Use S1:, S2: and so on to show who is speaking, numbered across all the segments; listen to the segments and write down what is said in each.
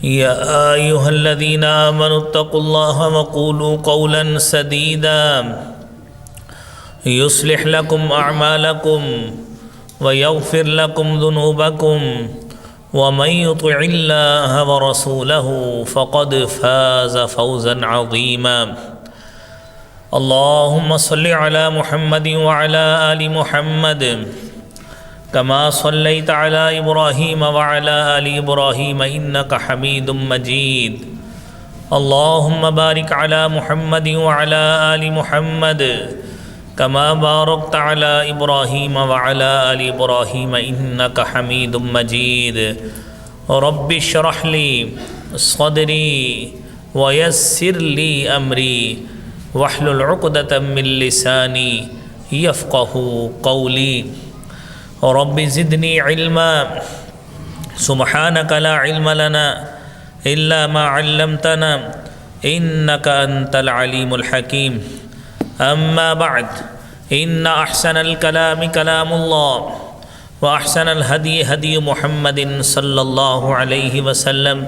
S1: يا أيها الذين آمنوا اتقوا الله وقولوا قولا سديدا يصلح لكم أعمالكم ويغفر لكم ذنوبكم ومن يطع الله ورسوله فقد فاز فوزا عظيما. اللهم صل على محمد وعلى آل محمد كما صليت على إبراهيم وعلى آل إبراهيم إنك حميد مجيد. اللهم بارك على محمد وعلى آل محمد كما باركت على إبراهيم وعلى آل إبراهيم إنك حميد مجيد. رب اشرح لي صدري ويسر لي أمري واحلل عقدة من لساني يفقه قولي. رب زدني علما سبحانك لا علم لنا إلا ما علمتنا إنك أنت العليم الحكيم. أما بعد إن أحسن الكلام كلام الله وأحسن الهدي هدي محمد صلى الله عليه وسلم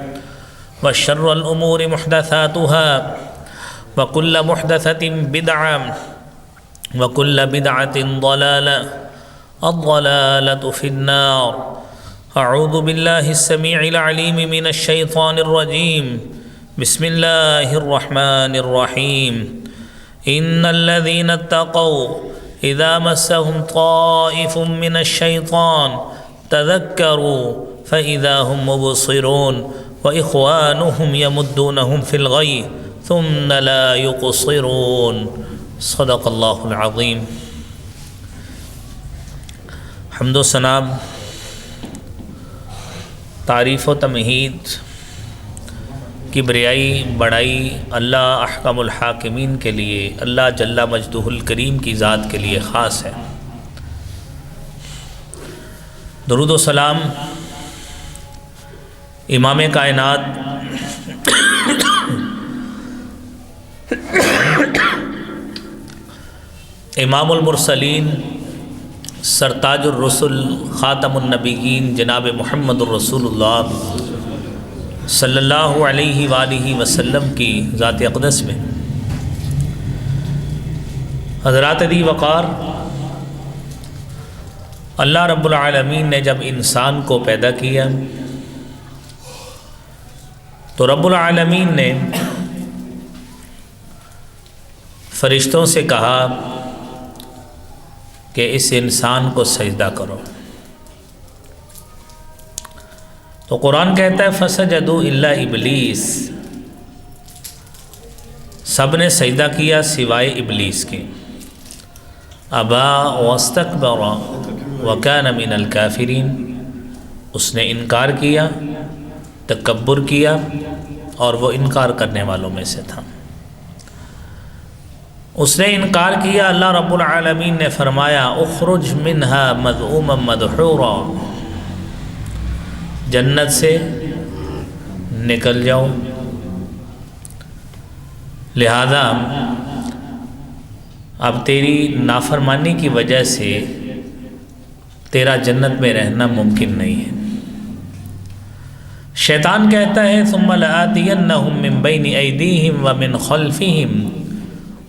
S1: وشر الأمور محدثاتها وكل محدثة بدعة وكل بدعة ضلالة الضلالة في النار. أعوذ بالله السميع العليم من الشيطان الرجيم. بسم الله الرحمن الرحيم. إن الذين اتقوا إذا مسهم طائف من الشيطان تذكروا فإذا هم مبصرون وإخوانهم يمدونهم في الغي ثم لا يقصرون. صدق اللہ العظیم. حمد و ثنا، تعریف و تمہید، کبریائی بڑائی اللہ احکم الحاکمین کے لیے، اللہ جل مجدہ الکریم کی ذات کے لیے خاص ہے. درود و سلام امام کائنات امام المرسلین سرتاج الرسل خاتم النبیین جناب محمد الرسول اللہ صلی اللہ علیہ وآلہ وسلم کی ذات اقدس میں. حضرات دی وقار، اللہ رب العالمین نے جب انسان کو پیدا کیا تو رب العالمین نے فرشتوں سے کہا کہ اس انسان کو سجدہ کرو. تو قرآن کہتا ہے فسجدوا الا ابلیس، سب نے سجدہ کیا سوائے ابلیس کے. ابا واستکبر وکان من الکافرین، اس نے انکار کیا، تکبر کیا اور وہ انکار کرنے والوں میں سے تھا. اس نے انکار کیا. اللہ رب العالمین نے فرمایا اخرج منہا مذءوما مدحورا، جنت سے نکل جاؤ. لہذا اب تیری نافرمانی کی وجہ سے تیرا جنت میں رہنا ممکن نہیں ہے. شیطان کہتا ہے ثم لآتینہم من بین ایدیہم ومن خلفہم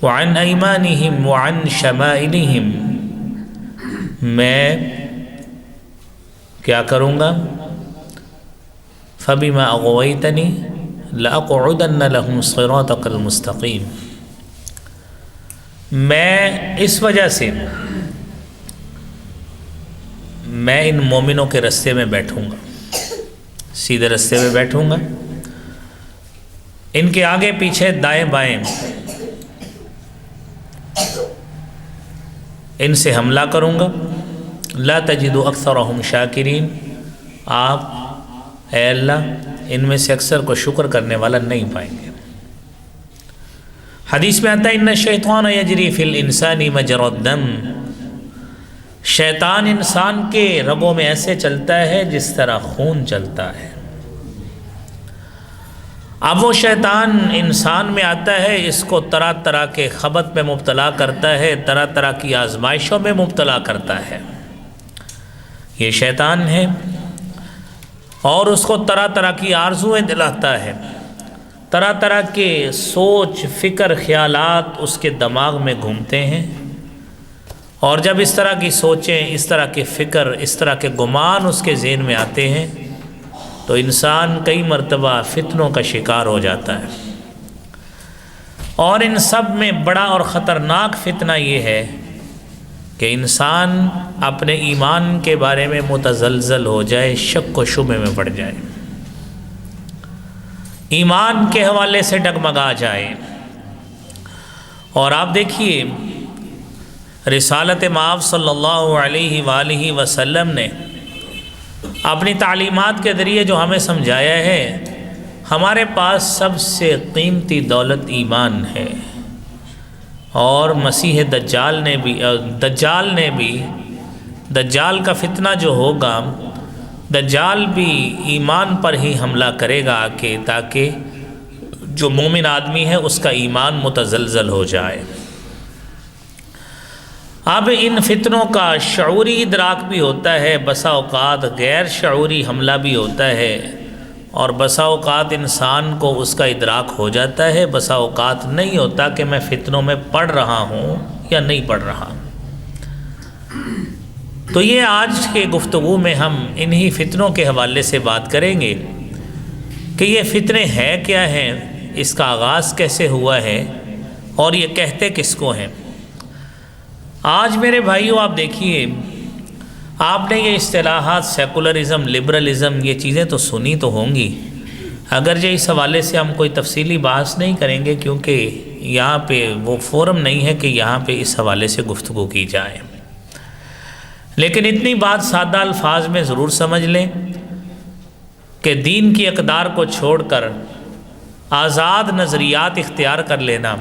S1: وعن ایمانہم وعن شمائلہم، میں کیا کروں گا؟ فبما اغویتنی لأقعدن لہم صراطک المستقیم، میں اس وجہ سے میں ان مومنوں کے رستے میں بیٹھوں گا، سیدھے رستے میں بیٹھوں گا، ان کے آگے پیچھے دائیں بائیں ان سے حملہ کروں گا. لا تجد اکثرهم شاکرین، آپ اے اللہ ان میں سے اکثر کو شکر کرنے والا نہیں پائیں گے. حدیث میں آتا ہے ان الشیطان یجری فی الانسان مجرى الدم، شیطان انسان کے رگوں میں ایسے چلتا ہے جس طرح خون چلتا ہے. اب وہ شیطان انسان میں آتا ہے، اس کو طرح طرح کے خبط میں مبتلا کرتا ہے، طرح طرح کی آزمائشوں میں مبتلا کرتا ہے. یہ شیطان ہے. اور اس کو طرح طرح کی آرزوئیں دلاتا ہے، طرح طرح کے سوچ فکر خیالات اس کے دماغ میں گھومتے ہیں، اور جب اس طرح کی سوچیں، اس طرح کے فکر، اس طرح کے گمان اس کے ذہن میں آتے ہیں تو انسان کئی مرتبہ فتنوں کا شکار ہو جاتا ہے۔ اور ان سب میں بڑا اور خطرناک فتنہ یہ ہے کہ انسان اپنے ایمان کے بارے میں متزلزل ہو جائے، شک و شبہ میں پڑ جائے، ایمان کے حوالے سے ڈگمگا جائے۔ اور آپ دیکھیے رسالت مآب صلی اللہ علیہ وآلہ وسلم نے اپنی تعلیمات کے ذریعے جو ہمیں سمجھایا ہے، ہمارے پاس سب سے قیمتی دولت ایمان ہے، اور مسیح دجال نے بھی دجال کا فتنہ جو ہوگا، دجال بھی ایمان پر ہی حملہ کرے گا کہ تاکہ جو مومن آدمی ہے اس کا ایمان متزلزل ہو جائے۔ اب ان فتنوں کا شعوری ادراک بھی ہوتا ہے، بسا اوقات غیر شعوری حملہ بھی ہوتا ہے، اور بسا اوقات انسان کو اس کا ادراک ہو جاتا ہے، بسا اوقات نہیں ہوتا کہ میں فتنوں میں پڑ رہا ہوں یا نہیں پڑ رہا۔ تو یہ آج کے گفتگو میں ہم انہی فتنوں کے حوالے سے بات کریں گے کہ یہ فتنے ہیں کیا ہیں، اس کا آغاز کیسے ہوا ہے، اور یہ کہتے کس کو ہیں۔ آج میرے بھائیوں آپ دیکھیے، آپ نے یہ اصطلاحات سیکولرزم، لبرلزم، یہ چیزیں تو سنی تو ہوں گی، اگرچہ اس حوالے سے ہم کوئی تفصیلی بحث نہیں کریں گے کیونکہ یہاں پہ وہ فورم نہیں ہے کہ یہاں پہ اس حوالے سے گفتگو کی جائے، لیکن اتنی بات سادہ الفاظ میں ضرور سمجھ لیں کہ دین کی اقدار کو چھوڑ کر آزاد نظریات اختیار کر لینا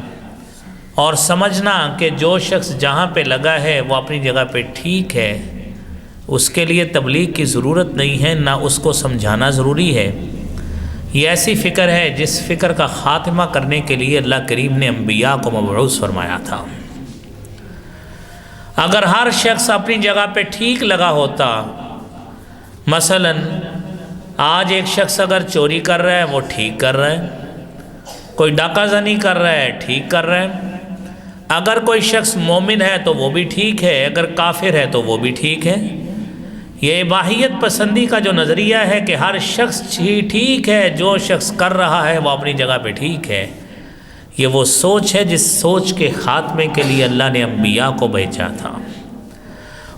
S1: اور سمجھنا کہ جو شخص جہاں پہ لگا ہے وہ اپنی جگہ پہ ٹھیک ہے، اس کے لیے تبلیغ کی ضرورت نہیں ہے، نہ اس کو سمجھانا ضروری ہے، یہ ایسی فکر ہے جس فکر کا خاتمہ کرنے کے لیے اللہ کریم نے انبیاء کو مبعوث فرمایا تھا۔ اگر ہر شخص اپنی جگہ پہ ٹھیک لگا ہوتا، مثلا آج ایک شخص اگر چوری کر رہا ہے وہ ٹھیک کر رہا ہے، کوئی ڈاکہ زنی کر رہا ہے ٹھیک کر رہا ہے، اگر کوئی شخص مومن ہے تو وہ بھی ٹھیک ہے، اگر کافر ہے تو وہ بھی ٹھیک ہے۔ یہ اباحیت پسندی کا جو نظریہ ہے کہ ہر شخص ٹھیک ہے، جو شخص کر رہا ہے وہ اپنی جگہ پہ ٹھیک ہے، یہ وہ سوچ ہے جس سوچ کے خاتمے کے لیے اللہ نے انبیاء کو بھیجا تھا،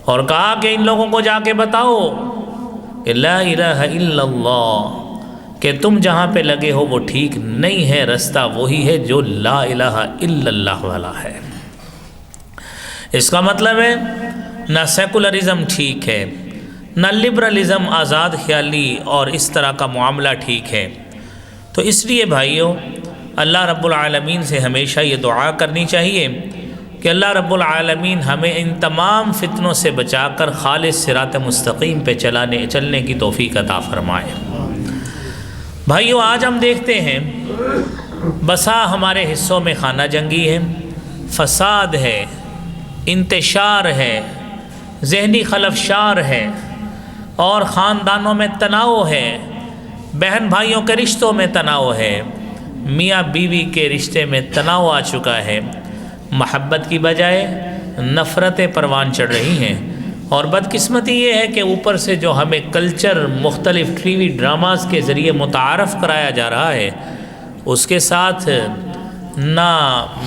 S1: اور کہا کہ ان لوگوں کو جا کے بتاؤ کہ لا الہ الا اللہ، کہ تم جہاں پہ لگے ہو وہ ٹھیک نہیں ہے، رستہ وہی ہے جو لا الہ الا اللہ والا ہے۔ اس کا مطلب ہے نہ سیکولرزم ٹھیک ہے، نہ لبرلزم، آزاد خیالی اور اس طرح کا معاملہ ٹھیک ہے۔ تو اس لیے بھائیوں، اللہ رب العالمین سے ہمیشہ یہ دعا کرنی چاہیے کہ اللہ رب العالمین ہمیں ان تمام فتنوں سے بچا کر خالص صراط مستقیم پہ چلنے کی توفیق عطا فرمائے۔ بھائیوں، آج ہم دیکھتے ہیں بسا ہمارے حصوں میں خانہ جنگی ہے، فساد ہے، انتشار ہے، ذہنی خلفشار ہے، اور خاندانوں میں تناؤ ہے، بہن بھائیوں کے رشتوں میں تناؤ ہے، میاں بیوی کے رشتے میں تناؤ آ چکا ہے، محبت کی بجائے نفرتیں پروان چڑھ رہی ہیں، اور بدقسمتی یہ ہے کہ اوپر سے جو ہمیں کلچر مختلف ٹی وی ڈراماز کے ذریعے متعارف کرایا جا رہا ہے، اس کے ساتھ نہ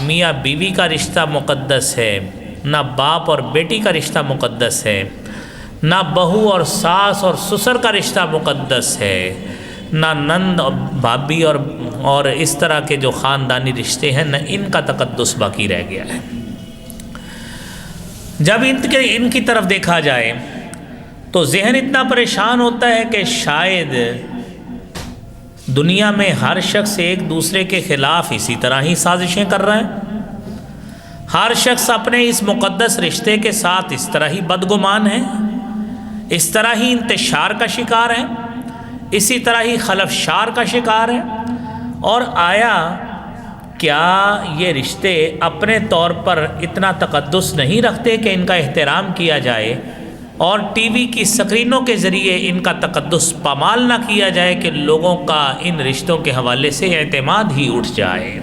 S1: میاں بیوی کا رشتہ مقدس ہے، نہ باپ اور بیٹی کا رشتہ مقدس ہے، نہ بہو اور ساس اور سسر کا رشتہ مقدس ہے، نہ نند اور بھابھی اور اس طرح کے جو خاندانی رشتے ہیں، نہ ان کا تقدس باقی رہ گیا ہے۔ جب ان کی طرف دیکھا جائے تو ذہن اتنا پریشان ہوتا ہے کہ شاید دنیا میں ہر شخص ایک دوسرے کے خلاف اسی طرح ہی سازشیں کر رہا ہے، ہر شخص اپنے اس مقدس رشتے کے ساتھ اس طرح ہی بدگمان ہے، اس طرح ہی انتشار کا شکار ہے، اسی طرح ہی خلفشار کا شکار ہے۔ اور آیا کیا یہ رشتے اپنے طور پر اتنا تقدس نہیں رکھتے کہ ان کا احترام کیا جائے؟ اور ٹی وی کی سکرینوں کے ذریعے ان کا تقدس پامال نہ کیا جائے کہ لوگوں کا ان رشتوں کے حوالے سے اعتماد ہی اٹھ جائے۔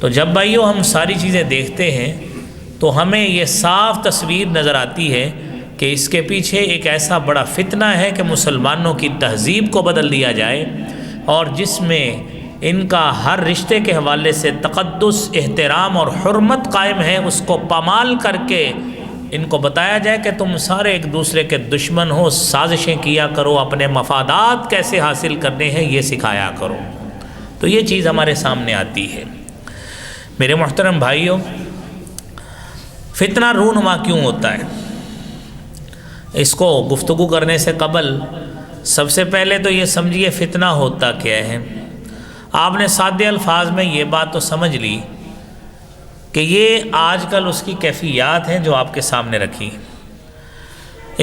S1: تو جب بھائیو ہم ساری چیزیں دیکھتے ہیں تو ہمیں یہ صاف تصویر نظر آتی ہے کہ اس کے پیچھے ایک ایسا بڑا فتنہ ہے کہ مسلمانوں کی تہذیب کو بدل دیا جائے، اور جس میں ان کا ہر رشتے کے حوالے سے تقدس، احترام اور حرمت قائم ہے، اس کو پامال کر کے ان کو بتایا جائے کہ تم سارے ایک دوسرے کے دشمن ہو، سازشیں کیا کرو، اپنے مفادات کیسے حاصل کرنے ہیں یہ سکھایا کرو۔ تو یہ چیز ہمارے سامنے آتی ہے۔ میرے محترم بھائیوں، فتنہ رونما کیوں ہوتا ہے؟ اس کو گفتگو کرنے سے قبل سب سے پہلے تو یہ سمجھیے فتنہ ہوتا کیا ہے۔ آپ نے سادے الفاظ میں یہ بات تو سمجھ لی کہ یہ آج کل اس کی کیفیات ہیں جو آپ کے سامنے رکھی۔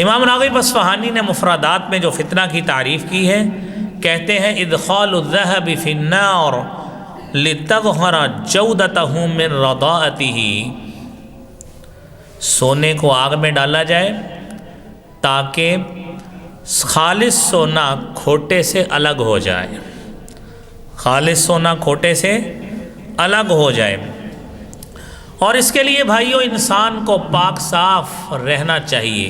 S1: امام راغب اصفہانی نے مفردات میں جو فتنہ کی تعریف کی ہے، کہتے ہیں ادخال الذهب فی النار لتظہر جودتہ من رضاءتہ، سونے کو آگ میں ڈالا جائے تاکہ خالص سونا کھوٹے سے الگ ہو جائے، خالص سونا کھوٹے سے الگ ہو جائے۔ اور اس کے لیے بھائیو انسان کو پاک صاف رہنا چاہیے۔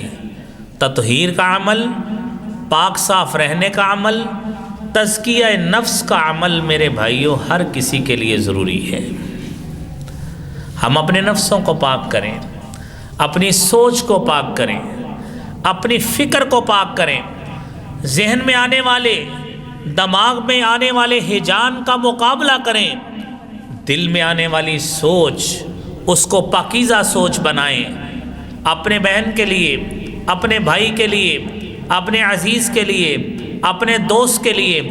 S1: تطہیر کا عمل، پاک صاف رہنے کا عمل، تزکیہ نفس کا عمل میرے بھائیو ہر کسی کے لیے ضروری ہے۔ ہم اپنے نفسوں کو پاک کریں، اپنی سوچ کو پاک کریں، اپنی فکر کو پاک کریں، ذہن میں آنے والے، دماغ میں آنے والے ہیجان کا مقابلہ کریں، دل میں آنے والی سوچ اس کو پاکیزہ سوچ بنائیں، اپنے بہن کے لیے، اپنے بھائی کے لیے، اپنے عزیز کے لیے، اپنے دوست کے لیے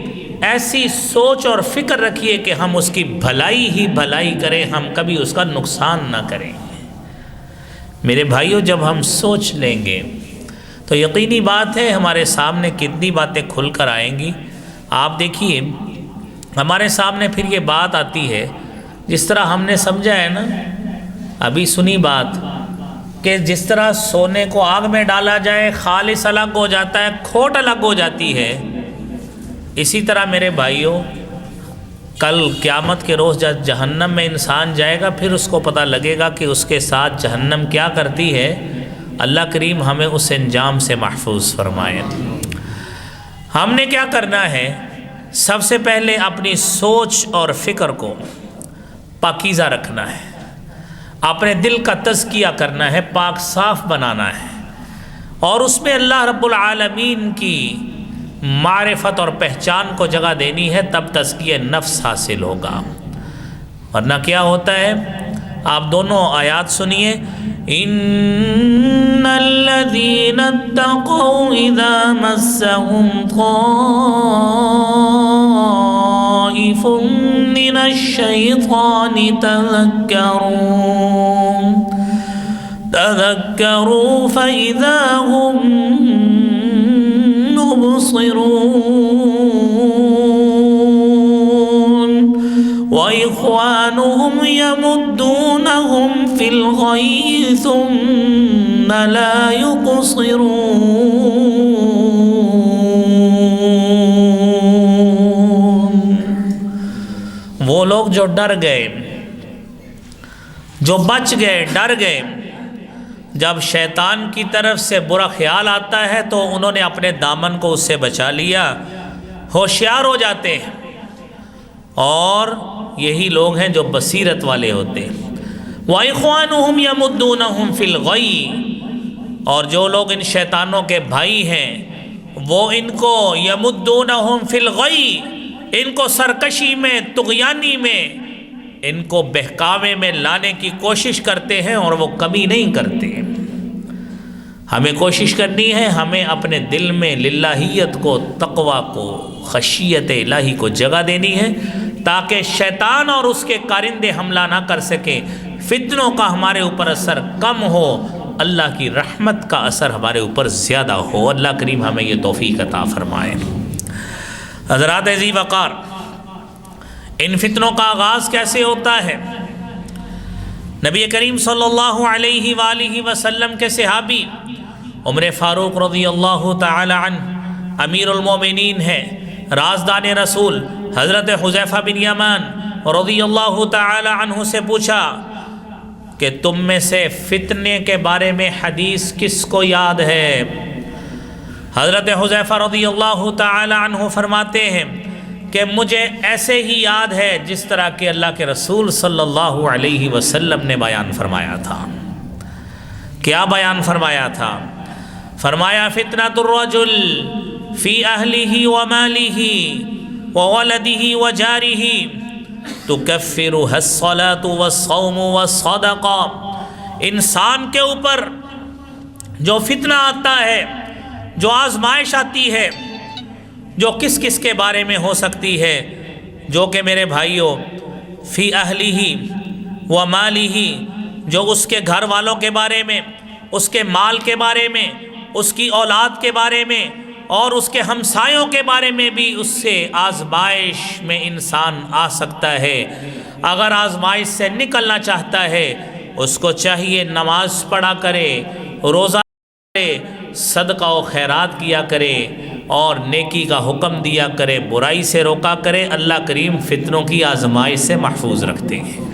S1: ایسی سوچ اور فکر رکھیے کہ ہم اس کی بھلائی ہی بھلائی کریں، ہم کبھی اس کا نقصان نہ کریں۔ میرے بھائیوں، جب ہم سوچ لیں گے تو یقینی بات ہے ہمارے سامنے کتنی باتیں کھل کر آئیں گی۔ آپ دیکھیے ہمارے سامنے پھر یہ بات آتی ہے جس طرح ہم نے سمجھا ہے نا، ابھی سنی بات کہ جس طرح سونے کو آگ میں ڈالا جائے خالص الگ ہو جاتا ہے، کھوٹ الگ ہو جاتی ہے، اسی طرح میرے بھائیوں کل قیامت کے روز جب جہنم میں انسان جائے گا پھر اس کو پتہ لگے گا کہ اس کے ساتھ جہنم کیا کرتی ہے۔ اللہ کریم ہمیں اس انجام سے محفوظ فرمائے۔ ہم نے کیا کرنا ہے؟ سب سے پہلے اپنی سوچ اور فکر کو پاکیزہ رکھنا ہے، اپنے دل کا تزکیہ کرنا ہے، پاک صاف بنانا ہے، اور اس میں اللہ رب العالمین کی معرفت اور پہچان کو جگہ دینی ہے، تب تزکیہ نفس حاصل ہوگا۔ ورنہ کیا ہوتا ہے؟ آپ دونوں آیات سنیے، ان الذین اتقوا اذا مسهم طائف من الشیطان تذکروا فاذا هم مبصرون وإخوانهم يمدونهم في الغي ثم لا يقصرون۔ وہ لوگ جو ڈر گئے، جو بچ گئے، ڈر گئے، جب شیطان کی طرف سے برا خیال آتا ہے تو انہوں نے اپنے دامن کو اس سے بچا لیا، ہوشیار ہو جاتے ہیں، اور یہی لوگ ہیں جو بصیرت والے ہوتے ہیں۔ وَإِخْوَانُهُمْ يَمُدُّونَهُمْ فِي الْغَيِّ، اور جو لوگ ان شیطانوں کے بھائی ہیں وہ ان کو يَمُدُّونَهُمْ فِي الْغَيِّ، ان کو سرکشی میں، طغیانی میں، ان کو بہکاوے میں لانے کی کوشش کرتے ہیں، اور وہ کمی نہیں کرتے۔ ہمیں کوشش کرنی ہے، ہمیں اپنے دل میں للہیت کو، تقوی کو، خشیت الہی کو جگہ دینی ہے تاکہ شیطان اور اس کے کارندے حملہ نہ کر سکیں، فتنوں کا ہمارے اوپر اثر کم ہو، اللہ کی رحمت کا اثر ہمارے اوپر زیادہ ہو۔ اللہ کریم ہمیں یہ توفیق عطا فرمائے۔ حضرات عزیز وقار، ان فتنوں کا آغاز کیسے ہوتا ہے؟ نبی کریم صلی اللہ علیہ وآلہ وسلم کے صحابی عمر فاروق رضی اللہ تعالی عنہ امیر المومنین ہے، رازدان رسول، حضرت حذیفہ بن یمان رضی اللہ تعالی عنہ سے پوچھا کہ تم میں سے فتنے کے بارے میں حدیث کس کو یاد ہے؟ حضرت حذیفہ رضی اللہ تعالی عنہ فرماتے ہیں کہ مجھے ایسے ہی یاد ہے جس طرح کہ اللہ کے رسول صلی اللہ علیہ وسلم نے بیان فرمایا تھا۔ کیا بیان فرمایا تھا؟ فرمایا فتنۃ الرجل فی اہلہ ومالہ وولدہ وجارہ تکفرہ الصلاۃ والصوم والصدقہ، انسان کے اوپر جو فتنہ آتا ہے، جو آزمائش آتی ہے، جو کس کس کے بارے میں ہو سکتی ہے، جو کہ میرے بھائیوں فی اہلہ و مالہ، جو اس کے گھر والوں کے بارے میں، اس کے مال کے بارے میں، اس کی اولاد کے بارے میں، اور اس کے ہمسایوں کے بارے میں بھی اس سے آزمائش میں انسان آ سکتا ہے۔ اگر آزمائش سے نکلنا چاہتا ہے اس کو چاہیے نماز پڑھا کرے، روزہ کرے، صدقہ و خیرات کیا کرے، اور نیکی کا حکم دیا کرے، برائی سے روکا کرے۔ اللہ کریم فتنوں کی آزمائش سے محفوظ رکھتے ہیں۔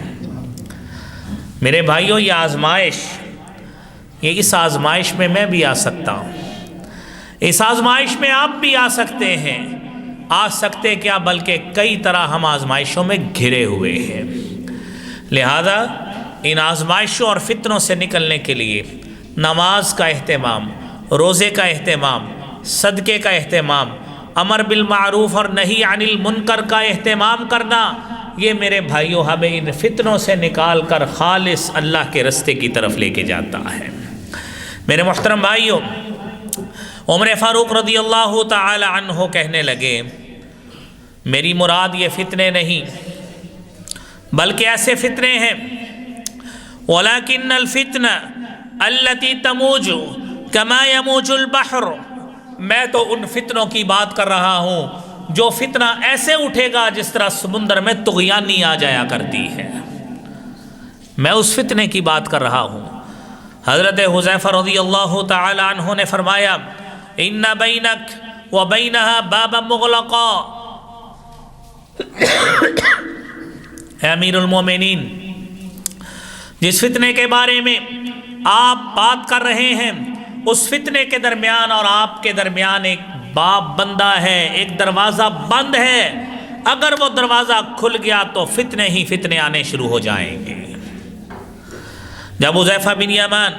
S1: میرے بھائیوں، یہ آزمائش، اس آزمائش میں میں بھی آ سکتا ہوں، اس آزمائش میں آپ بھی آ سکتے ہیں۔ آ سکتے کیا بلکہ کئی طرح ہم آزمائشوں میں گھرے ہوئے ہیں۔ لہذا ان آزمائشوں اور فتنوں سے نکلنے کے لیے نماز کا اہتمام، روزے کا اہتمام، صدقے کا اہتمام، امر بالمعروف اور نہی عن المنکر کا اہتمام کرنا، یہ میرے بھائیوں ہمیں ان فتنوں سے نکال کر خالص اللہ کے رستے کی طرف لے کے جاتا ہے۔ میرے محترم بھائیوں، عمر فاروق رضی اللہ تعالی عنہ کہنے لگے میری مراد یہ فتنے نہیں بلکہ ایسے فتنے ہیں، وَلَكِنَّ الْفِتْنَ الَّتِي تَمُوجُ كَمَا يَمُوجُ الْبَحْرُ، میں تو ان فتنوں کی بات کر رہا ہوں جو فتنہ ایسے اٹھے گا جس طرح سمندر میں طغیانی آ جایا کرتی ہے، میں اس فتنے کی بات کر رہا ہوں۔ حضرت حذیفہ رضی اللہ تعالی عنہ نے فرمایا ان بینک و بینہا بابا مغلقا، اے امیر المومنین، جس فتنے کے بارے میں آپ بات کر رہے ہیں اس فتنے کے درمیان اور آپ کے درمیان ایک باب بندہ ہے، ایک دروازہ بند ہے، اگر وہ دروازہ کھل گیا تو فتنے ہی فتنے آنے شروع ہو جائیں گے۔ جب حذیفہ بن یمان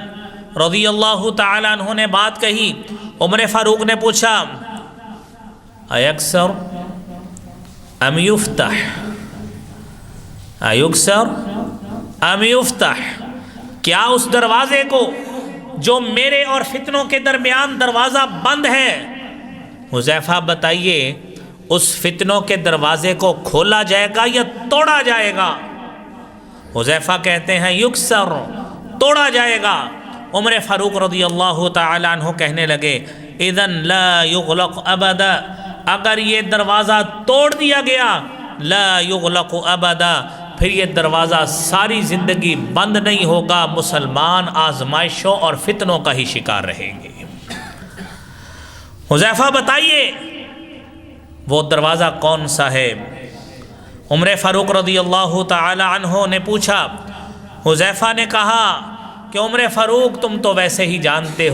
S1: رضی اللہ تعالیٰ عنہ نے بات کہی، عمر فاروق نے پوچھا ایکسر ام یفتح، ایکسر ام یفتح، کیا اس دروازے کو جو میرے اور فتنوں کے درمیان دروازہ بند ہے، حذیفہ بتائیے اس فتنوں کے دروازے کو کھولا جائے گا یا توڑا جائے گا؟ حذیفہ کہتے ہیں یکسر، توڑا جائے گا۔ عمر فاروق رضی اللہ تعالی عنہ کہنے لگے اذن لا یغلق ابدا، اگر یہ دروازہ توڑ دیا گیا لا یغلق ابدا، پھر یہ دروازہ ساری زندگی بند نہیں ہوگا، مسلمان آزمائشوں اور فتنوں کا ہی شکار رہیں گے۔ حذیفہ بتائیے وہ دروازہ کون سا ہے؟ عمر فاروق رضی اللہ تعالی عنہ نے پوچھا، حذیفہ نے کہا کہ عمر فاروق تم تو ویسے ہی جانتے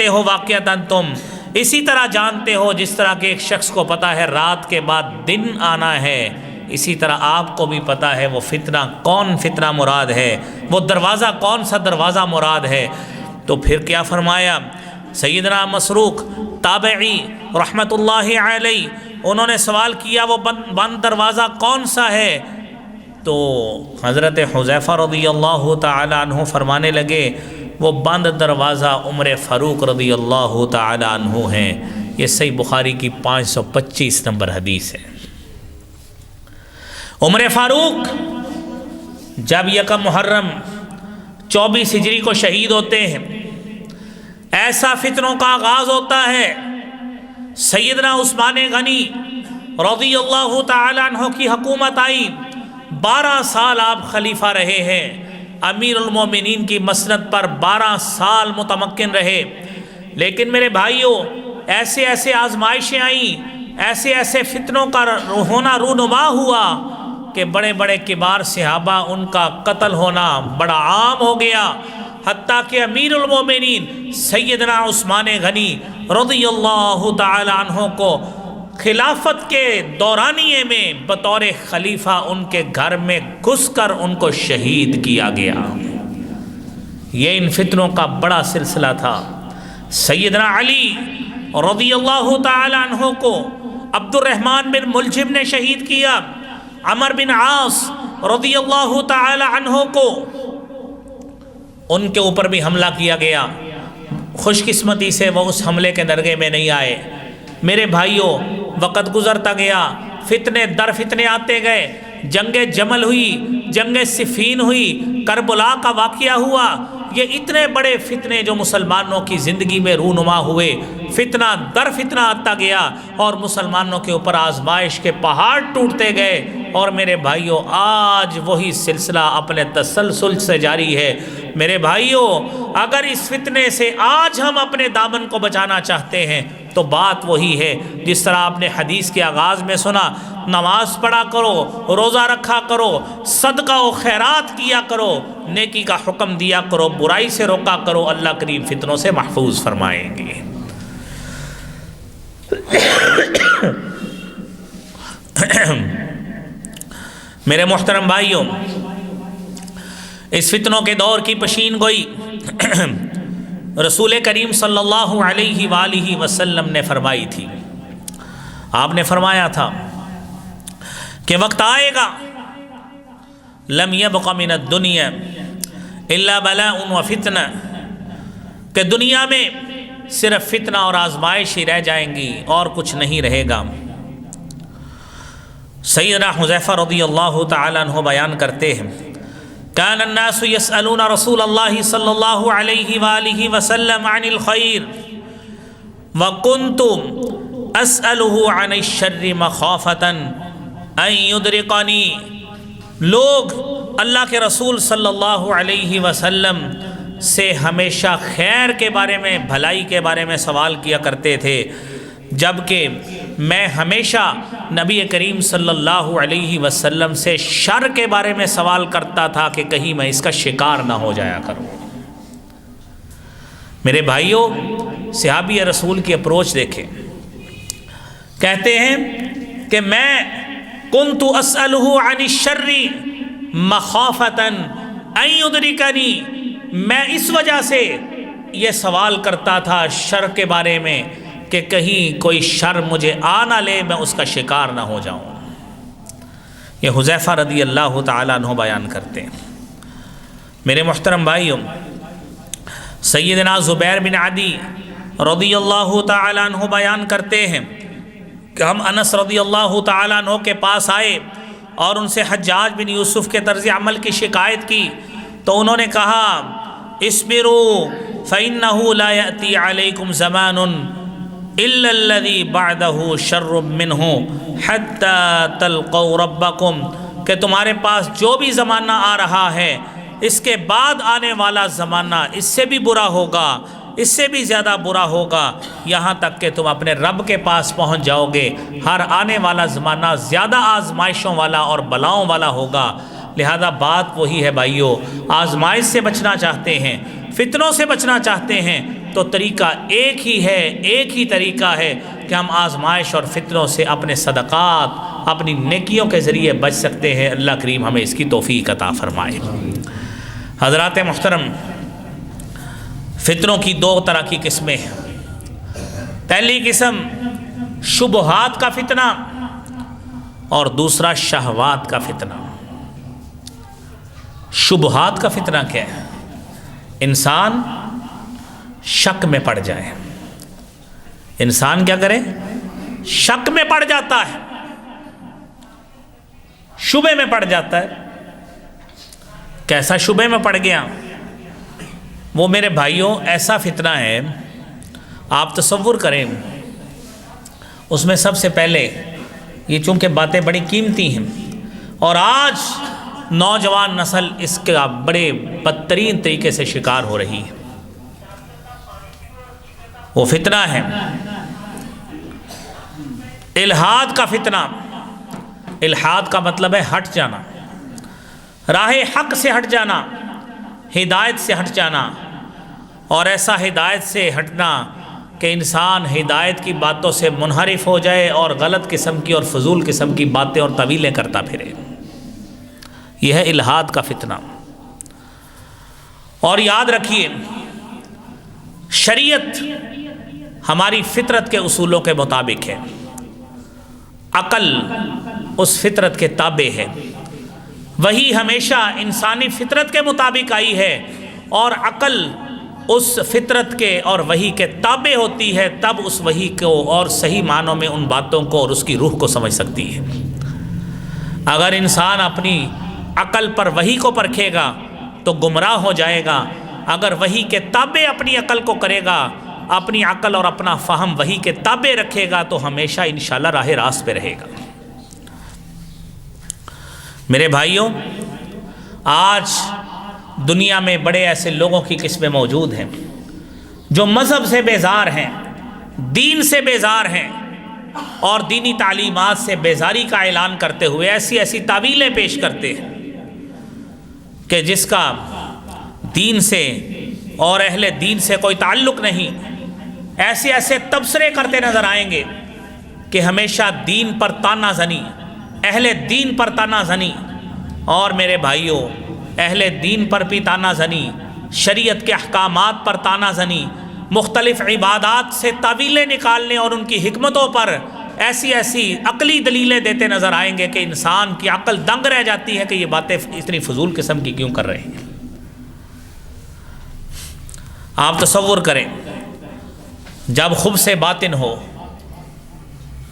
S1: ہو واقعتاً تم اسی طرح جانتے ہو جس طرح کہ ایک شخص کو پتا ہے رات کے بعد دن آنا ہے، اسی طرح آپ کو بھی پتا ہے وہ فتنہ کون فتنہ مراد ہے، وہ دروازہ کون سا دروازہ مراد ہے۔ تو پھر کیا فرمایا؟ سیدنا مسروق تابعی رحمت اللہ علیہ انہوں نے سوال کیا وہ بند دروازہ کون سا ہے؟ تو حضرت حذیفہ رضی اللہ تعالی عنہ فرمانے لگے وہ بند دروازہ عمر فاروق رضی اللہ تعالی عنہ ہیں۔ یہ صحیح بخاری کی 525 نمبر حدیث ہے۔ عمر فاروق جب یکم محرم 24 ہجری کو شہید ہوتے ہیں، ایسا فتنوں کا آغاز ہوتا ہے۔ سیدنا عثمان غنی رضی اللہ تعالی عنہ کی حکومت آئی، 12 سال آپ خلیفہ رہے ہیں، امیر المومنین کی مسند پر 12 سال متمکن رہے، لیکن میرے بھائیوں ایسے ایسے آزمائشیں آئیں، ایسے ایسے فتنوں کا ہونا رونما ہوا کہ بڑے بڑے کبار صحابہ ان کا قتل ہونا بڑا عام ہو گیا، حتیٰ کہ امیر المومنین سیدنا عثمان غنی رضی اللہ تعالی عنہ کو خلافت کے دورانیے میں بطور خلیفہ ان کے گھر میں گھس کر ان کو شہید کیا گیا۔ یہ ان فتنوں کا بڑا سلسلہ تھا۔ سیدنا علی رضی اللہ تعالی عنہ کو عبد الرحمن بن ملجم نے شہید کیا، عمر بن عاص رضی اللہ تعالی عنہ کو ان کے اوپر بھی حملہ کیا گیا، خوش قسمتی سے وہ اس حملے کے درگے میں نہیں آئے۔ میرے بھائیوں وقت گزرتا گیا، فتنے در فتنے آتے گئے، جنگ جمل ہوئی، جنگ صفین ہوئی، کربلا کا واقعہ ہوا۔ یہ اتنے بڑے فتنے جو مسلمانوں کی زندگی میں رونما ہوئے، فتنہ در فتنہ آتا گیا اور مسلمانوں کے اوپر آزمائش کے پہاڑ ٹوٹتے گئے۔ اور میرے بھائیوں آج وہی سلسلہ اپنے تسلسل سے جاری ہے۔ میرے بھائیوں اگر اس فتنے سے آج ہم اپنے دامن کو بچانا چاہتے ہیں تو بات وہی ہے جس طرح آپ نے حدیث کے آغاز میں سنا، نماز پڑھا کرو، روزہ رکھا کرو، صدقہ و خیرات کیا کرو، نیکی کا حکم دیا کرو، برائی سے روکا کرو، اللہ کریم فتنوں سے محفوظ فرمائیں گے۔ میرے محترم بھائیوں اس فتنوں کے دور کی پیشین گوئی رسول کریم صلی اللہ علیہ وآلہ وسلم نے فرمائی تھی۔ آپ نے فرمایا تھا کہ وقت آئے گا لم یبق من الدنیا الا بلاء و فتنہ، کہ دنیا میں صرف فتنہ اور آزمائش ہی رہ جائیں گی اور کچھ نہیں رہے گا۔ سیدنا حذیفہ رضی اللہ تعالی عنہ بیان کرتے ہیں، کان الناس یسألون رسول اللہ صلی اللہ علیہ وآلہ وسلم عن الخیر وکنت اسألہ عن الشر مخافتا ان یدرکنی۔ لوگ اللہ کے رسول صلی اللہ علیہ وسلم سے ہمیشہ خیر کے بارے میں، بھلائی کے بارے میں سوال کیا کرتے تھے، جبکہ میں ہمیشہ نبی کریم صلی اللہ علیہ وسلم سے شر کے بارے میں سوال کرتا تھا کہ کہیں میں اس کا شکار نہ ہو جایا کروں۔ میرے بھائیوں صحابی رسول کی اپروچ دیکھیں، کہتے ہیں کہ میں کنت اسألہ عن الشر مخافتا ان یدرکنی، میں اس وجہ سے یہ سوال کرتا تھا شر کے بارے میں کہ کہیں کوئی شر مجھے آ نہ لے، میں اس کا شکار نہ ہو جاؤں۔ یہ حذیفہ رضی اللہ تعالیٰ عنہ بیان کرتے ہیں۔ میرے محترم بھائیوں سیدنا زبیر بن عدی رضی اللہ تعالیٰ عنہ بیان کرتے ہیں کہ ہم انس رضی اللہ تعالیٰ عنہ کے پاس آئے اور ان سے حجاج بن یوسف کے طرز عمل کی شکایت کی، تو انہوں نے کہا اصبروا فإنه لا يأتي عليكم زمان إلا الذي بعده شر منه حتى تلقوا ربكم، کہ تمہارے پاس جو بھی زمانہ آ رہا ہے اس کے بعد آنے والا زمانہ اس سے بھی برا ہوگا، اس سے بھی زیادہ برا ہوگا، یہاں تک کہ تم اپنے رب کے پاس پہنچ جاؤ گے۔ ہر آنے والا زمانہ زیادہ آزمائشوں والا اور بلاؤں والا ہوگا۔ لہذا بات وہی ہے بھائیو، آزمائش سے بچنا چاہتے ہیں، فتنوں سے بچنا چاہتے ہیں تو طریقہ ایک ہی ہے، ایک ہی طریقہ ہے کہ ہم آزمائش اور فتنوں سے اپنے صدقات، اپنی نیکیوں کے ذریعے بچ سکتے ہیں۔ اللہ کریم ہمیں اس کی توفیق عطا فرمائے۔ حضرات محترم، فتنوں کی دو طرح کی قسمیں ہیں۔ پہلی قسم شبہات کا فتنہ اور دوسرا شہوات کا فتنہ۔ شبہات کا فتنہ کیا ہے؟ انسان شک میں پڑ جائے، انسان کیا کرے؟ شک میں پڑ جاتا ہے، شبہ میں پڑ جاتا ہے۔ کیسا شبہ میں پڑ گیا؟ وہ میرے بھائیوں ایسا فتنہ ہے، آپ تصور کریں، اس میں سب سے پہلے یہ چونکہ باتیں بڑی قیمتی ہیں اور آج نوجوان نسل اس کا بڑے بدترین طریقے سے شکار ہو رہی ہے۔ وہ فتنہ ہے الحاد کا فتنہ۔ الحاد کا مطلب ہے ہٹ جانا، راہ حق سے ہٹ جانا، ہدایت سے ہٹ جانا، اور ایسا ہدایت سے ہٹنا کہ انسان ہدایت کی باتوں سے منحرف ہو جائے اور غلط قسم کی اور فضول قسم کی باتیں اور طویلیں کرتا پھرے۔ یہ ہے الحاد کا فتنہ۔ اور یاد رکھیے، شریعت ہماری فطرت کے اصولوں کے مطابق ہے، عقل اس فطرت کے تابع ہے، وہی ہمیشہ انسانی فطرت کے مطابق آئی ہے، اور عقل اس فطرت کے اور وحی کے تابع ہوتی ہے، تب اس وحی کو اور صحیح معنوں میں ان باتوں کو اور اس کی روح کو سمجھ سکتی ہے۔ اگر انسان اپنی عقل پر وحی کو پرکھے گا تو گمراہ ہو جائے گا، اگر وحی کے تابع اپنی عقل کو کرے گا، اپنی عقل اور اپنا فہم وحی کے تابع رکھے گا، تو ہمیشہ انشاءاللہ راہ راست پہ رہے گا۔ میرے بھائیوں، آج دنیا میں بڑے ایسے لوگوں کی قسمیں موجود ہیں جو مذہب سے بیزار ہیں، دین سے بیزار ہیں، اور دینی تعلیمات سے بیزاری کا اعلان کرتے ہوئے ایسی ایسی تعویلیں پیش کرتے ہیں کہ جس کا دین سے اور اہل دین سے کوئی تعلق نہیں۔ ایسے ایسے تبصرے کرتے نظر آئیں گے کہ ہمیشہ دین پر تانا زنی، اہل دین پر تانا زنی، اور میرے بھائیوں، اہل دین پر بھی تانا زنی، شریعت کے احکامات پر تانا زنی، مختلف عبادات سے تعویلیں نکالنے اور ان کی حکمتوں پر ایسی ایسی عقلی دلیلیں دیتے نظر آئیں گے کہ انسان کی عقل دنگ رہ جاتی ہے کہ یہ باتیں اتنی فضول قسم کی کیوں کر رہے ہیں۔ آپ تصور کریں، جب خبث باطن ہو،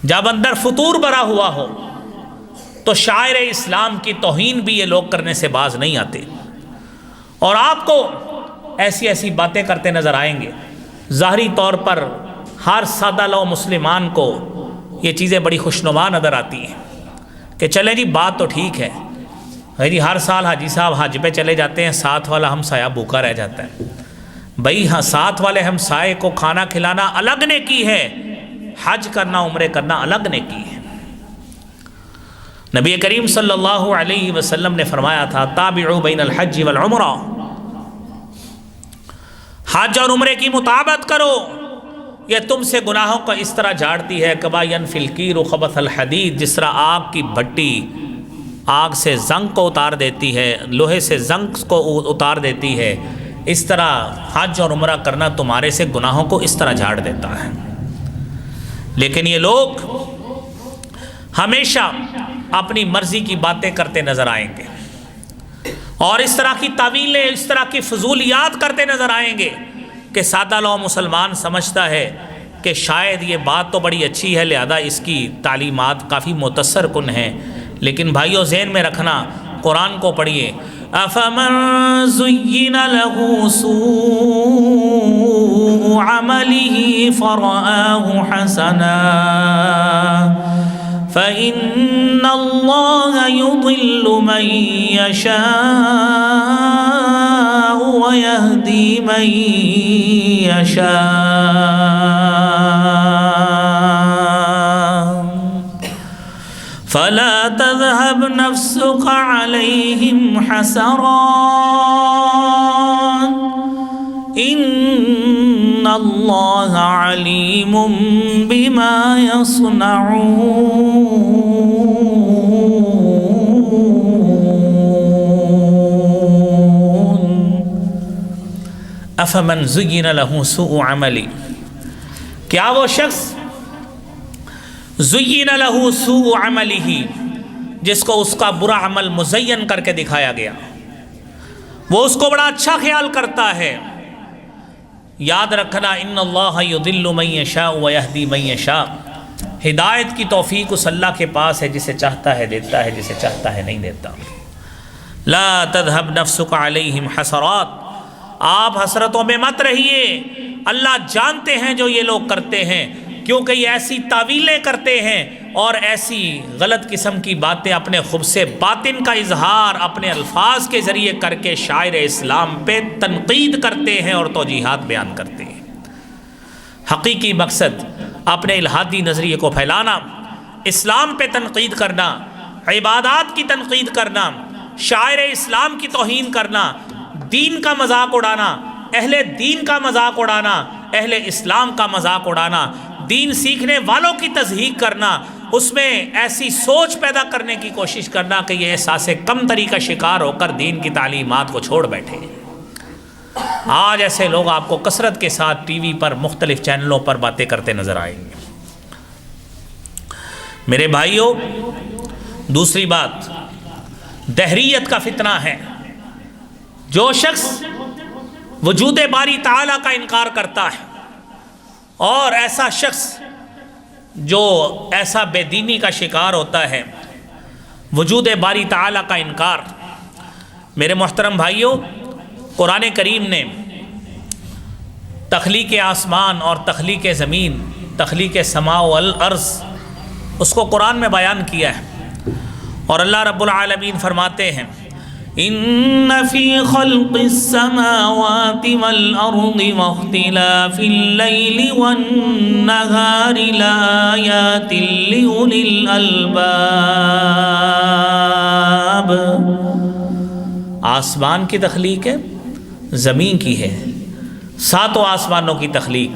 S1: جب اندر فطور بھرا ہوا ہو، تو شاعر اسلام کی توہین بھی یہ لوگ کرنے سے باز نہیں آتے، اور آپ کو ایسی ایسی باتیں کرتے نظر آئیں گے۔ ظاہری طور پر ہر سادہ لو مسلمان کو یہ چیزیں بڑی خوشنما نظر آتی ہیں کہ چلیں جی بات تو ٹھیک ہے، جی ہر سال حاجی صاحب حج پہ چلے جاتے ہیں، ساتھ والا ہمسایہ بھوکا رہ جاتا ہے۔ بھائی ہاں، ساتھ والے ہمسائے کو کھانا کھلانا الگ نیکی ہے، حج کرنا عمرے کرنا الگ نیکی ہے۔ نبی کریم صلی اللہ علیہ وسلم نے فرمایا تھا، تابعوا بین الحج والعمرہ، حج اور عمرے کی مطابقت کرو، یہ تم سے گناہوں کو اس طرح جھاڑتی ہے کما ینفی القیر خبث الحدید، جس طرح آگ کی بھٹی آگ سے زنگ کو اتار دیتی ہے، لوہے سے زنگ کو اتار دیتی ہے، اس طرح حج اور عمرہ کرنا تمہارے سے گناہوں کو اس طرح جھاڑ دیتا ہے۔ لیکن یہ لوگ ہمیشہ اپنی مرضی کی باتیں کرتے نظر آئیں گے، اور اس طرح کی تعویلیں، اس طرح کی فضولیات کرتے نظر آئیں گے کہ سادہ لو مسلمان سمجھتا ہے کہ شاید یہ بات تو بڑی اچھی ہے، لہذا اس کی تعلیمات کافی متاثر کن ہیں۔ لیکن بھائیو، ذہن میں رکھنا، قرآن کو پڑھیے، أَفَمَنْ زُيِّنَ لَهُ سُوءُ عَمَلِهِ فَرَآهُ حَسَنًا فَإِنَّ اللَّهَ يُضِلُّ مَن يَشَاءُ وَيَهْدِي مَن يَشَاءُ فَلَا تَذْهَبْ نَفْسُكَ عَلَيْهِمْ حَسَرَاتٍ إِنَّ اللَّهَ عَلِيمٌ بِمَا يَصْنَعُونَ أَفَمَنْ زُيِّنَ لَهُ سُوءُ عَمَلِهِ، کیا وہ شخص زُيِّنَ لَهُ سُوءُ عَمَلِهِ، جس کو اس کا برا عمل مزین کر کے دکھایا گیا، وہ اس کو بڑا اچھا خیال کرتا ہے۔ یاد رکھنا، ان اللہ یضل من یشاء ویہدی من یشاء، ہدایت کی توفیق اس اللہ کے پاس ہے، جسے چاہتا ہے دیتا ہے، جسے چاہتا ہے نہیں دیتا۔ لا تذهب نفسک علیہم حسرات، آپ حسرتوں میں مت رہیے، اللہ جانتے ہیں جو یہ لوگ کرتے ہیں، کیونکہ یہ ایسی تعویلیں کرتے ہیں اور ایسی غلط قسم کی باتیں اپنے خبث باطن کا اظہار اپنے الفاظ کے ذریعے کر کے شاعر اسلام پہ تنقید کرتے ہیں اور توجیہات بیان کرتے ہیں۔ حقیقی مقصد اپنے الہادی نظریے کو پھیلانا، اسلام پہ تنقید کرنا، عبادات کی تنقید کرنا، شاعر اسلام کی توہین کرنا، دین کا مذاق اڑانا، اہل دین کا مذاق اڑانا، اہل اسلام کا مذاق اڑانا، دین سیکھنے والوں کی تضحیق کرنا، اس میں ایسی سوچ پیدا کرنے کی کوشش کرنا کہ یہ احساس کمتری کا شکار ہو کر دین کی تعلیمات کو چھوڑ بیٹھے۔ آج ایسے لوگ آپ کو کثرت کے ساتھ ٹی وی پر مختلف چینلوں پر باتیں کرتے نظر آئیں گے۔ میرے بھائیوں، دوسری بات دہریت کا فتنہ ہے۔ جو شخص وجود باری تعالیٰ کا انکار کرتا ہے اور ایسا شخص جو ایسا بے دینی کا شکار ہوتا ہے، وجود باری تعالیٰ کا انکار، میرے محترم بھائیوں، قرآن کریم نے تخلیق آسمان اور تخلیق زمین، تخلیق سماء والارض، اس کو قرآن میں بیان کیا ہے، اور اللہ رب العالمین فرماتے ہیں ان فی خلق السماوات والارض واختلاف اللیل والنہار لآیات لأولی الالباب۔ آسمان کی تخلیق ہے، زمین کی ہے، ساتوں آسمانوں کی تخلیق۔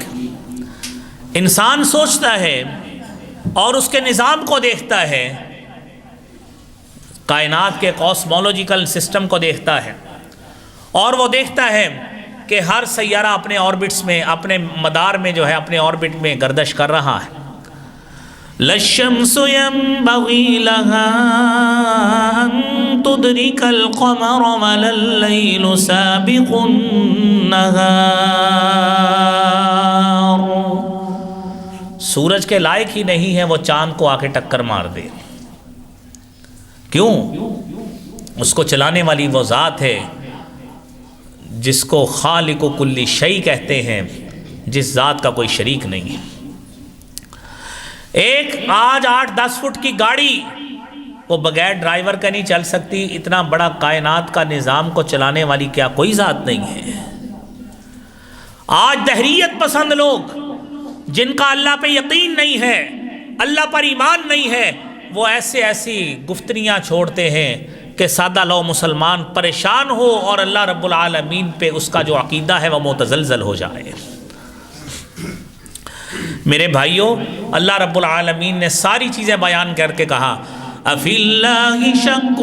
S1: انسان سوچتا ہے اور اس کے نظام کو دیکھتا ہے، کائنات کے کاسمولوجیکل سسٹم کو دیکھتا ہے، اور وہ دیکھتا ہے کہ ہر سیارہ اپنے آربٹس میں، اپنے مدار میں جو ہے اپنے آربٹ میں گردش کر رہا ہے۔ لَلشَّمْسُ يَنبَغِي لَهَا أَن تُدْرِكَ الْقَمَرَ وَلَا اللَّيْلُ سَابِقُ النَّهَارِ۔ سورج کے لائق ہی نہیں ہے وہ چاند کو آ کے ٹکر مار دے۔ کیوں؟ اس کو چلانے والی وہ ذات ہے جس کو خالق کل شیء کہتے ہیں، جس ذات کا کوئی شریک نہیں ہے۔ ایک آج 8-10 فٹ کی گاڑی وہ بغیر ڈرائیور کا نہیں چل سکتی، اتنا بڑا کائنات کا نظام کو چلانے والی کیا کوئی ذات نہیں ہے؟ آج دہریت پسند لوگ جن کا اللہ پہ یقین نہیں ہے، اللہ پر ایمان نہیں ہے، وہ ایسی گفتریاں چھوڑتے ہیں کہ سادہ لو مسلمان پریشان ہو اور اللہ رب العالمین پہ اس کا جو عقیدہ ہے وہ متزلزل ہو جائے۔ میرے بھائیوں، اللہ رب العالمین نے ساری چیزیں بیان کر کے کہا أَفِي اللَّهِ شَكٌّ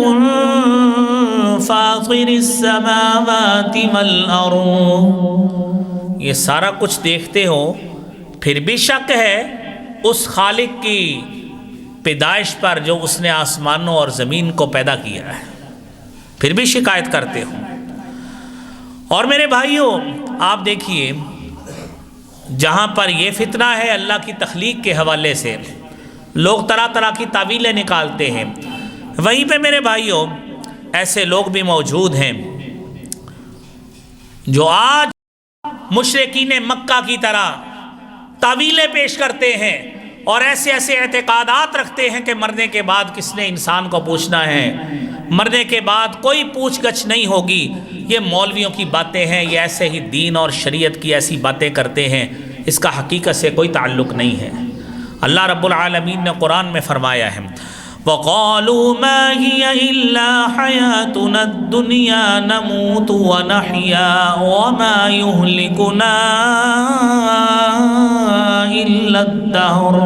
S1: فَاطِرِ السَّمَاوَاتِ وَالْأَرْضِ۔ یہ سارا کچھ دیکھتے ہو پھر بھی شک ہے اس خالق کی پیدائش پر جو اس نے آسمانوں اور زمین کو پیدا کیا ہے، پھر بھی شکایت کرتے ہو۔ اور میرے بھائیوں، آپ دیکھیے جہاں پر یہ فتنہ ہے اللہ کی تخلیق کے حوالے سے، لوگ طرح طرح کی تعویلیں نکالتے ہیں، وہیں پہ میرے بھائیوں ایسے لوگ بھی موجود ہیں جو آج مشرکین مکہ کی طرح تعویلیں پیش کرتے ہیں اور ایسے اعتقادات رکھتے ہیں کہ مرنے کے بعد کس نے انسان کو پوچھنا ہے، مرنے کے بعد کوئی پوچھ گچھ نہیں ہوگی۔ یہ مولویوں کی باتیں ہیں، یہ ایسے ہی دین اور شریعت کی ایسی باتیں کرتے ہیں، اس کا حقیقت سے کوئی تعلق نہیں ہے۔ اللہ رب العالمین نے قرآن میں فرمایا ہے وَقَالُوا مَا هِيَ إِلَّا حَيَاتُنَا الدُّنْيَا نَمُوتُ وَنَحْيَا وَمَا يُهْلِكُنَا إِلَّا الدَّهْرُ۔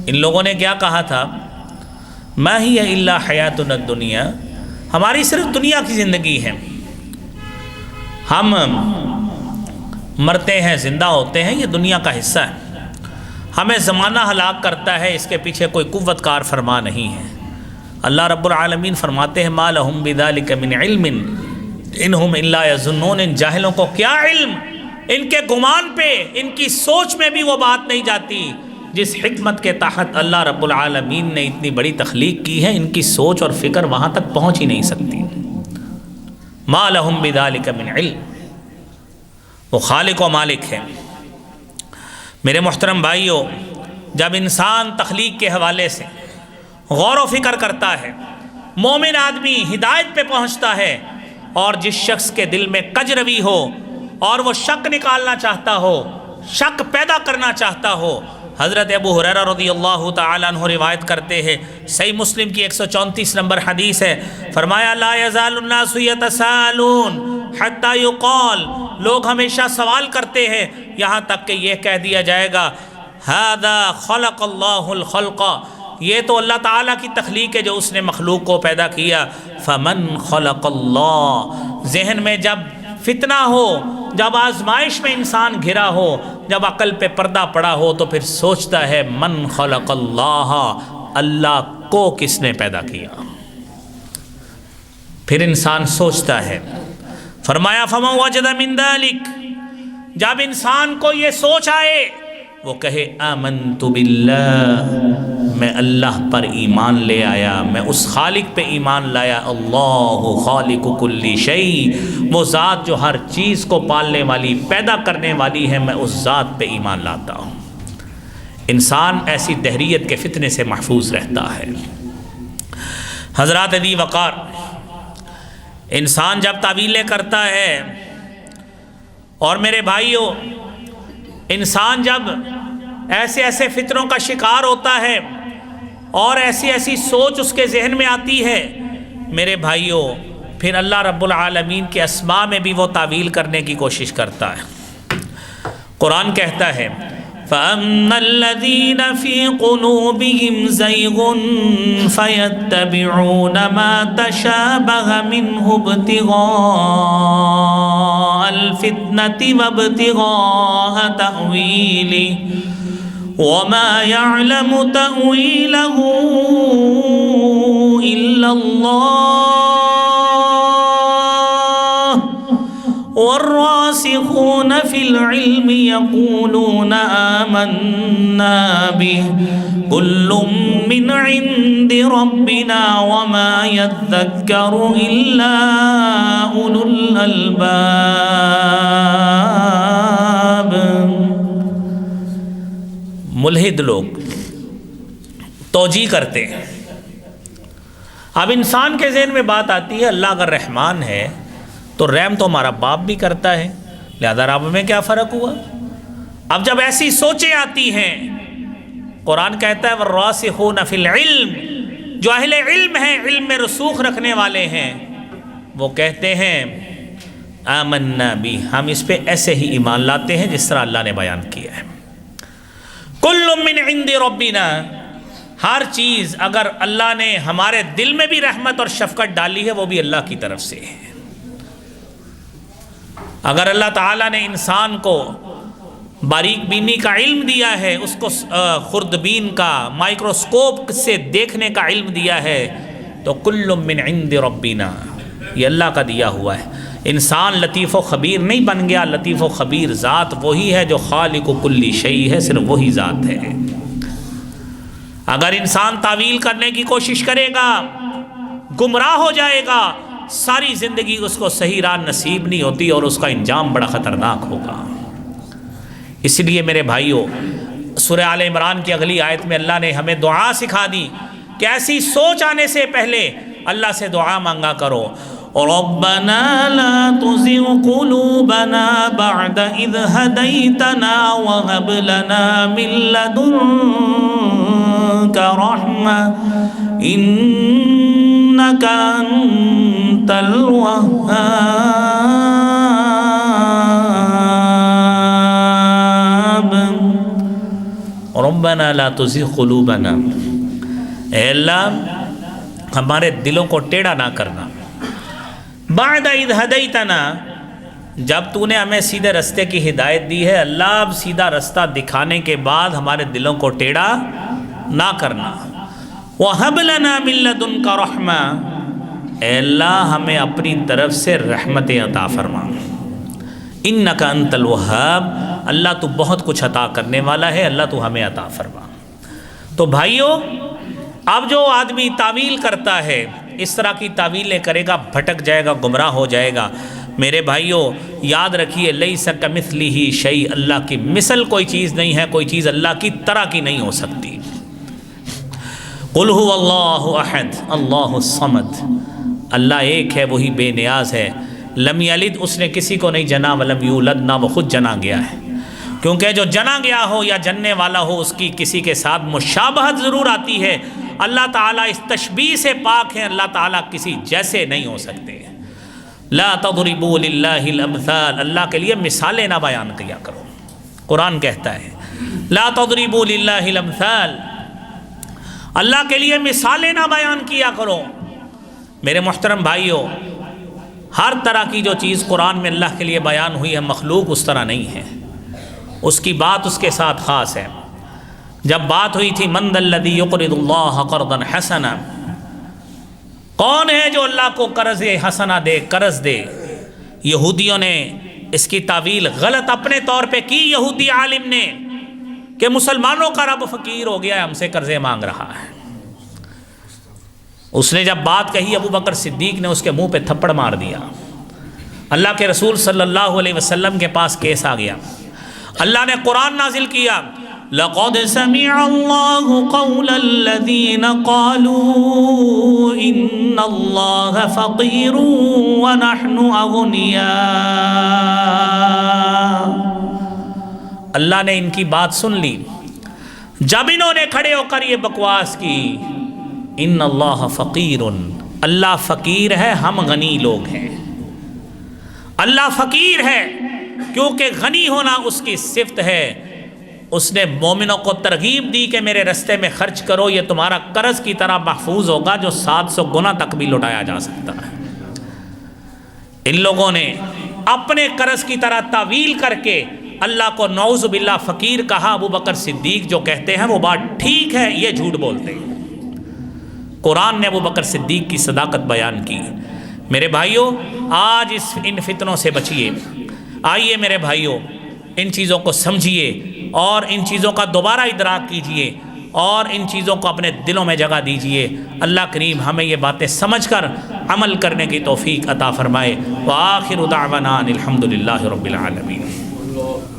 S1: ان لوگوں نے کیا کہا تھا؟ مَا هِيَ إِلَّا حَيَاتُنَا الدُّنْيَا، ہماری صرف دنیا کی زندگی ہے، ہم مرتے ہیں زندہ ہوتے ہیں، یہ دنیا کا حصہ ہے، ہمیں زمانہ ہلاک کرتا ہے، اس کے پیچھے کوئی قوت کار فرما نہیں ہے۔ اللہ رب العالمین فرماتے ہیں مَا لَهُم بِذَلِكَ مِنْ عِلْمٍ إِنْ هُمْ إِلَّا يَظُنُّونَ۔ ان جاہلوں کو کیا علم، ان کے گمان پہ، ان کی سوچ میں بھی وہ بات نہیں جاتی جس حکمت کے تحت اللہ رب العالمین نے اتنی بڑی تخلیق کی ہے، ان کی سوچ اور فکر وہاں تک پہنچ ہی نہیں سکتی۔ مَا لَهُم بِذَلِكَ مِنْ عِلْمٍ، وہ خالق و مالک ہے۔ میرے محترم بھائیوں، جب انسان تخلیق کے حوالے سے غور و فکر کرتا ہے، مومن آدمی ہدایت پہ پہنچتا ہے، اور جس شخص کے دل میں کجروی ہو اور وہ شک نکالنا چاہتا ہو، شک پیدا کرنا چاہتا ہو، حضرت ابو ہریرہ رضی اللہ تعالیٰ عنہ روایت کرتے ہیں، صحیح مسلم کی 134 نمبر حدیث ہے، فرمایا لا یزال الناس یتساءلون حتی یقال، لوگ ہمیشہ سوال کرتے ہیں یہاں تک کہ یہ کہہ دیا جائے گا ھذا خلق اللہ الخلق، یہ تو اللہ تعالیٰ کی تخلیق ہے جو اس نے مخلوق کو پیدا کیا، فمن خلق اللہ، ذہن میں جب فتنہ ہو، جب آزمائش میں انسان گھرا ہو، جب عقل پہ پردہ پڑا ہو، تو پھر سوچتا ہے من خلق اللہ، اللہ کو کس نے پیدا کیا؟ پھر انسان سوچتا ہے، فرمایا فمن وجد من ذلک، جب انسان کو یہ سوچ آئے وہ کہے آمنت باللہ، میں اللہ پر ایمان لے آیا، میں اس خالق پہ ایمان لایا، اللہ خالق کل شیء، وہ ذات جو ہر چیز کو پالنے والی، پیدا کرنے والی ہے، میں اس ذات پہ ایمان لاتا ہوں۔ انسان ایسی دہریت کے فتنے سے محفوظ رہتا ہے۔ حضرات ذی وقار، انسان جب تعویلیں کرتا ہے، اور میرے بھائیوں انسان جب ایسے ایسے فتنوں کا شکار ہوتا ہے اور ایسی ایسی سوچ اس کے ذہن میں آتی ہے، میرے بھائیوں پھر اللہ رب العالمین کے اسماء میں بھی وہ تعویل کرنے کی کوشش کرتا ہے۔ قرآن کہتا ہے فَأَمَّا الَّذِينَ فِي قُلُوبِهِمْ زَيْغٌ فَيَتَّبِعُونَ مَا تَشَابَهَ مِنْهُ ابْتِغَاءَ الْفِتْنَةِ وَابْتِغَاءَ تَأْوِيلِهِ وَمَا يَعْلَمُ تَأْوِيلَهُ إِلَّا اللَّهُ وَالرَّاسِخُونَ فِي الْعِلْمِ يَقُولُونَ آمَنَّا بِهِ كُلٌّ مِّنْ عِندِ رَبِّنَا وَمَا يَذَّكَّرُ إِلَّا أُولُو الْأَلْبَابِ۔ ملحد لوگ توجیہ کرتے ہیں۔ اب انسان کے ذہن میں بات آتی ہے اللہ اگر رحمان ہے تو رحم تو ہمارا باپ بھی کرتا ہے، لہذا رب میں کیا فرق ہوا؟ اب جب ایسی سوچیں آتی ہیں، قرآن کہتا ہے وَالرَّاسِخُونَ فِي الْعِلْمِ، جو اہل علم ہیں، علم میں رسوخ رکھنے والے ہیں، وہ کہتے ہیں آمنا بھی، ہم اس پہ ایسے ہی ایمان لاتے ہیں جس طرح اللہ نے بیان کیا ہے۔ کل من عند ربنا، ہر چیز اگر اللہ نے ہمارے دل میں بھی رحمت اور شفقت ڈالی ہے وہ بھی اللہ کی طرف سے ہے۔ اگر اللہ تعالیٰ نے انسان کو باریک بینی کا علم دیا ہے، اس کو خوردبین کا مائکروسکوپ سے دیکھنے کا علم دیا ہے، تو کل من عند ربنا، یہ اللہ کا دیا ہوا ہے۔ انسان لطیف و خبیر نہیں بن گیا، لطیف و خبیر ذات وہی ہے جو خالق کل شیء ہے، صرف وہی ذات ہے۔ اگر انسان تعویل کرنے کی کوشش کرے گا گمراہ ہو جائے گا، ساری زندگی اس کو صحیح راہ نصیب نہیں ہوتی اور اس کا انجام بڑا خطرناک ہوگا۔ اس لیے میرے بھائیوں سورہ آل عمران کی اگلی آیت میں اللہ نے ہمیں دعا سکھا دی کہ ایسی سوچ آنے سے پہلے اللہ سے دعا مانگا کرو، ربنا لا تزغ قلوبنا بعد اذ هديتنا وهب لنا من لدنك رحمة انك انت الوهاب۔ ربنا لا تزغ قلوبنا، اے اللہ ہمارے دلوں کو ٹیڑھا نہ کرنا، بعد اذ ہدیتنا، جب تو نے ہمیں سیدھے رستے کی ہدایت دی ہے، اللہ اب سیدھا رستہ دکھانے کے بعد ہمارے دلوں کو ٹیڑھا نہ کرنا۔ وَهَبْ لَنَا مِن لَّدُنْكَ رَحْمَةً، اے اللہ ہمیں اپنی طرف سے رحمت عطا فرما، اِنَّكَ أَنْتَ الْوَهَّابُ، اللہ تو بہت کچھ عطا کرنے والا ہے، اللہ تو ہمیں عطا فرما۔ تو بھائیوں اب جو آدمی تعویل کرتا ہے اس طرح کی تعویلیں کرے گا، بھٹک جائے گا، گمراہ ہو جائے گا۔ میرے بھائیوں یاد رکھیے لیس کمثلہ شیء، اللہ کی مثل کوئی چیز نہیں ہے، کوئی چیز اللہ کی طرح کی نہیں ہو سکتی۔ قل هو اللہ احد اللہ الصمد، اللہ ایک ہے، وہی بے نیاز ہے، لم یلد اس نے کسی کو نہیں جنا، ولم یولد نہ وہ خود جنا گیا ہے، کیونکہ جو جنا گیا ہو یا جننے والا ہو اس کی کسی کے ساتھ مشابہت ضرور آتی ہے۔ اللہ تعالیٰ اس تشبیہ سے پاک ہے، اللہ تعالیٰ کسی جیسے نہیں ہو سکتے۔ لا تضربوا للہ الامثال، اللہ کے لیے مثالیں نہ بیان کیا کرو، قرآن کہتا ہے لا تضربوا للہ الامثال، اللہ کے لیے مثالیں نہ بیان کیا کرو۔ میرے محترم بھائیوں، ہر طرح کی جو چیز قرآن میں اللہ کے لیے بیان ہوئی ہے، مخلوق اس طرح نہیں ہے، اس کی بات اس کے ساتھ خاص ہے۔ جب بات ہوئی تھی من ذا الذی یقرض اللہ قرضا حسنا، کون ہے جو اللہ کو قرض حسنا دے، قرض دے؟ یہودیوں نے اس کی تعویل غلط اپنے طور پہ کی، یہودی عالم نے، کہ مسلمانوں کا رب فقیر ہو گیا ہے، ہم سے قرضے مانگ رہا ہے۔ اس نے جب بات کہی ابو بکر صدیق نے اس کے منہ پہ تھپڑ مار دیا۔ اللہ کے رسول صلی اللہ علیہ وسلم کے پاس کیس آ گیا، اللہ نے قرآن نازل کیا لَقَدْ سَمِعَ اللَّهُ قَوْلَ الَّذِينَ قَالُوا إِنَّ اللَّهَ فَقِيرٌ وَنَحْنُ أَغْنِيَاءُ، اللہ نے ان کی بات سن لی جب انہوں نے کھڑے ہو کر یہ بکواس کی، ان اللہ فقیر، اللہ فقیر ہے، ہم غنی لوگ ہیں۔ اللہ فقیر ہے کیونکہ غنی ہونا اس کی صفت ہے۔ اس نے مومنوں کو ترغیب دی کہ میرے رستے میں خرچ کرو، یہ تمہارا قرض کی طرح محفوظ ہوگا جو 700 گنا تک بھی لوٹایا جا سکتا ہے۔ ان لوگوں نے اپنے قرض کی طرح تعویل کر کے اللہ کو نعوذ باللہ فقیر کہا۔ ابو بکر صدیق جو کہتے ہیں وہ بات ٹھیک ہے، یہ جھوٹ بولتے ہیں۔ قرآن نے ابو بکر صدیق کی صداقت بیان کی۔ میرے بھائیوں، آج ان فتنوں سے بچیے۔ آئیے میرے بھائیوں، ان چیزوں کو سمجھیے اور ان چیزوں کا دوبارہ ادراک کیجئے اور ان چیزوں کو اپنے دلوں میں جگہ دیجئے۔ اللہ کریم ہمیں یہ باتیں سمجھ کر عمل کرنے کی توفیق عطا فرمائے۔ وآخر دعوانا الحمدللہ رب العالمین۔